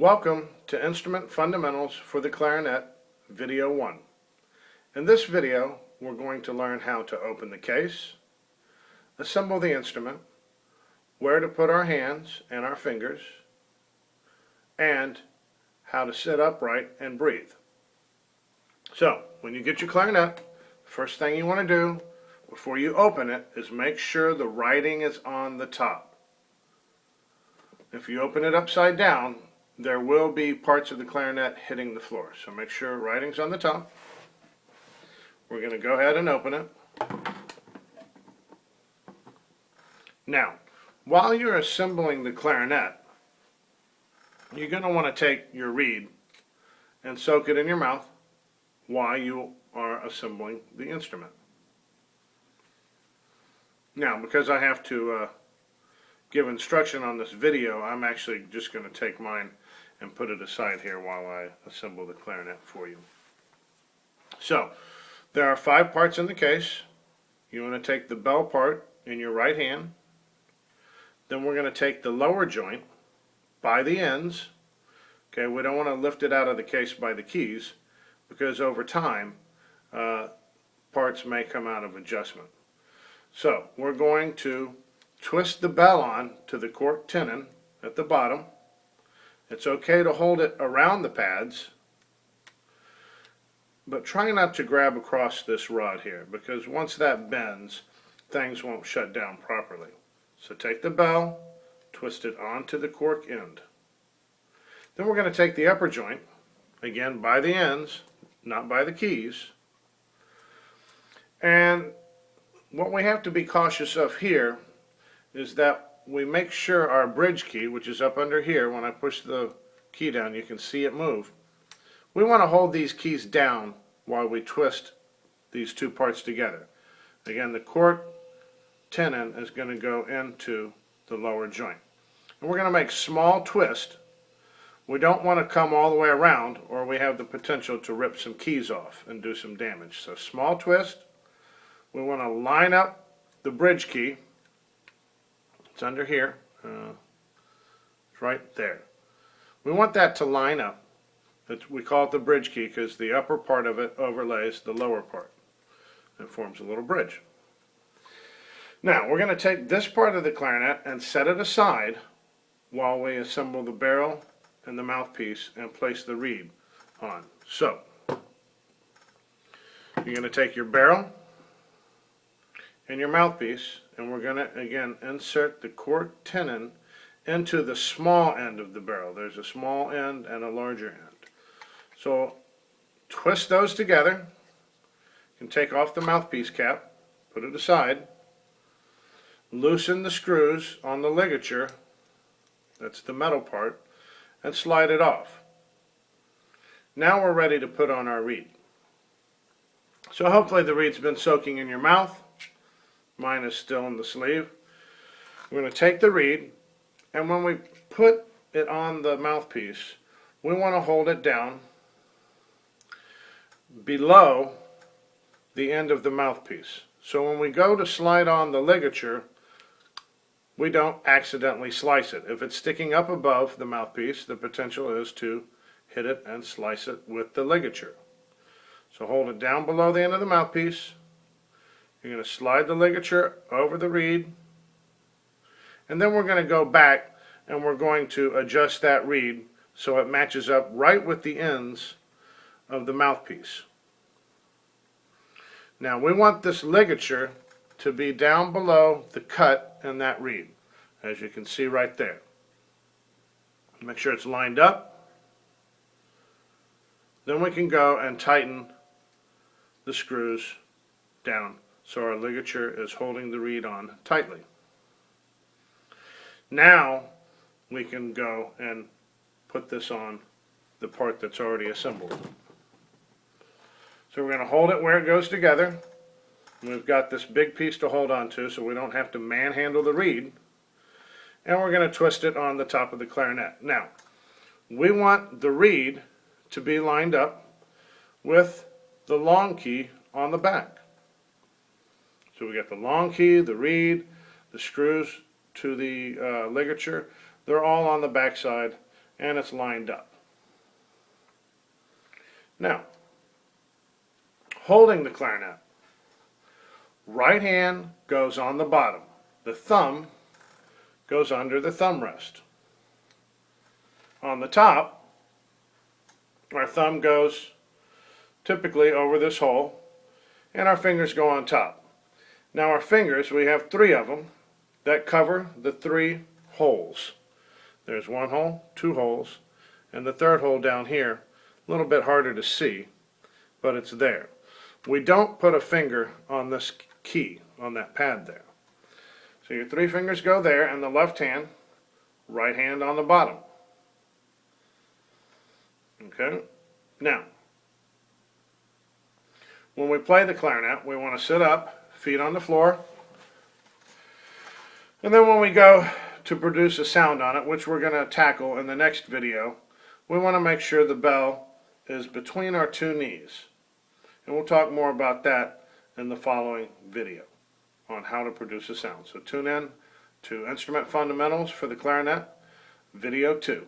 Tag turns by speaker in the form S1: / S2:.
S1: Welcome to Instrument Fundamentals for the Clarinet, Video 1. In this video, we're going to learn how to open the case, assemble the instrument, where to put our hands and our fingers, and how to sit upright and breathe. So, when you get your clarinet, the first thing you want to do before you open it is make sure the writing is on the top. If you open it upside down, there will be parts of the clarinet hitting the floor. So make sure writing's on the top. We're going to go ahead and open it. Now, while you're assembling the clarinet, you're going to want to take your reed and soak it in your mouth while you are assembling the instrument. Now, because I have to give instruction on this video, I'm actually just going to take mine and put it aside here while I assemble the clarinet for you. So, there are 5 parts in the case. You want to take the bell part in your right hand. Then we're going to take the lower joint by the ends. Okay, we don't want to lift it out of the case by the keys because over time parts may come out of adjustment. So, we're going to twist the bell on to the cork tenon at the bottom. It's okay to hold it around the pads, but try not to grab across this rod here, because once that bends, things won't shut down properly. So take the bell, twist it onto the cork end. Then we're going to take the upper joint, again by the ends, not by the keys, and what we have to be cautious of here is that we make sure our bridge key, which is up under here, when I push the key down you can see it move. We want to hold these keys down while we twist these 2 parts together. Again, the cork tenon is going to go into the lower joint. And we're going to make small twists. We don't want to come all the way around or we have the potential to rip some keys off and do some damage. So small twist. We want to line up the bridge key. It's under here. It's right there. We want that to line up. We call it the bridge key because the upper part of it overlays the lower part. It forms a little bridge. Now, we're going to take this part of the clarinet and set it aside while we assemble the barrel and the mouthpiece and place the reed on. So, you're going to take your barrel and your mouthpiece, and we're going to again insert the cork tenon into the small end of the barrel. There's a small end and a larger end. So twist those together. You can take off the mouthpiece cap, put it aside, loosen the screws on the ligature, that's the metal part, and slide it off. Now we're ready to put on our reed. So hopefully the reed's been soaking in your mouth. Mine is still in the sleeve. We're going to take the reed, and when we put it on the mouthpiece, we want to hold it down below the end of the mouthpiece. So when we go to slide on the ligature, we don't accidentally slice it. If it's sticking up above the mouthpiece, the potential is to hit it and slice it with the ligature. So hold it down below the end of the mouthpiece. You're going to slide the ligature over the reed, and then we're going to go back and we're going to adjust that reed so it matches up right with the ends of the mouthpiece. Now we want this ligature to be down below the cut in that reed, as you can see right there. Make sure it's lined up. Then we can go and tighten the screws down so our ligature is holding the reed on tightly. Now we can go and put this on the part that's already assembled. So we're going to hold it where it goes together. We've got this big piece to hold on to so we don't have to manhandle the reed. And we're going to twist it on the top of the clarinet. Now, we want the reed to be lined up with the long key on the back. So we got the long key, the reed, the screws to the ligature. They're all on the back side, and it's lined up. Now, holding the clarinet, right hand goes on the bottom. The thumb goes under the thumb rest. On the top, our thumb goes typically over this hole, and our fingers go on top. Now our fingers, we have 3 of them that cover the 3 holes. There's 1 hole, 2 holes, and the 3rd hole down here, a little bit harder to see, but it's there. We don't put a finger on this key, on that pad there. So your 3 fingers go there, and the left hand, right hand on the bottom. Okay? Now, when we play the clarinet, we want to sit up, feet on the floor, and then when we go to produce a sound on it, which we're going to tackle in the next video, we want to make sure the bell is between our 2 knees. And we'll talk more about that in the following video on how to produce a sound. So tune in to Instrument Fundamentals for the Clarinet, Video 2.